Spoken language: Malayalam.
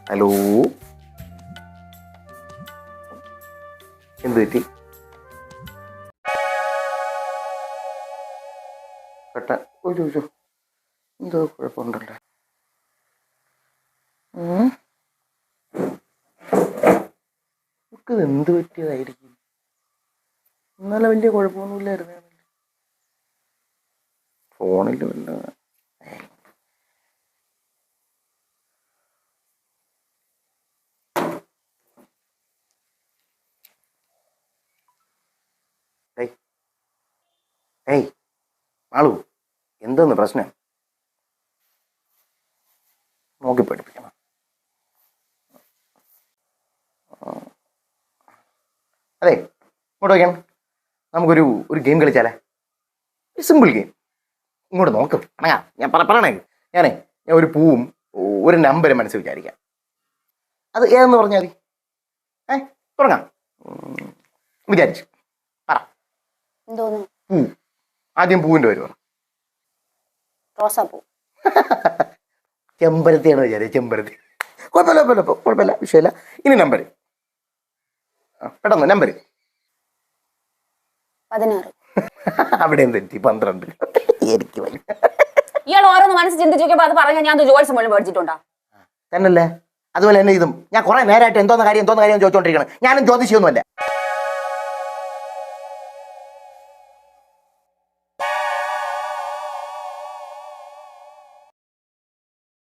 ഹലോ, എന്ത് പറ്റി? കട്ട ഒരു എന്തോ കുഴപ്പമുണ്ടല്ലോ. ഇത് എന്ത് പറ്റിയതായിരിക്കും? ഇന്നലെ വലിയ കുഴപ്പമൊന്നുമില്ലായിരുന്നു. ഫോണിൽ വല്ല ഏയ് ആളു, എന്തോന്ന് പ്രശ്നം? നോക്കി പഠിപ്പിക്കണം. അതെ, ഇങ്ങോട്ട് വയ്ക്കണം. നമുക്കൊരു ഗെയിം കളിച്ചാലേ? Simple game. ഇങ്ങോട്ട് നോക്ക്. അണങ്ങാ, ഞാൻ പറയണേ. ഞാൻ ഒരു പൂവും ഒരു നമ്പരും മനസ്സിൽ വിചാരിക്കാം. അത് ഏതെന്ന് പറഞ്ഞാൽ മതി. തുടങ്ങാം. വിചാരിച്ചു പറ. പൂ. ആദ്യം പൂവിന്റെ പേര് പറ. റോസാപ്പൂ. ചെമ്പരത്തിയാണോ വിചാരിച്ചത്? ചെമ്പരത്തി. കുഴപ്പമില്ല, വിഷയമില്ല. ഇനി നമ്പർ. പെട്ടെന്ന് നമ്പർ. 16. അവിടെ തെറ്റി. 12. എനിക്ക് ഇയാൾ ഓരോന്ന് മനസ്സിൽ ചിന്തിച്ചു നോക്കിയപ്പോ അത് പറഞ്ഞാൽ ഞാൻ ജോത്സ്യം മുഴുവൻ മേടിച്ചിട്ടുണ്ടോ? തന്നല്ലേ? അതുപോലെ തന്നെ ഇതും. ഞാൻ കുറെ നേരമായിട്ട് എന്തോന്ന കാര്യം ചോദിച്ചോണ്ടിരിക്കണം. ഞാനും ജ്യോതിഷിയൊന്നുമല്ല.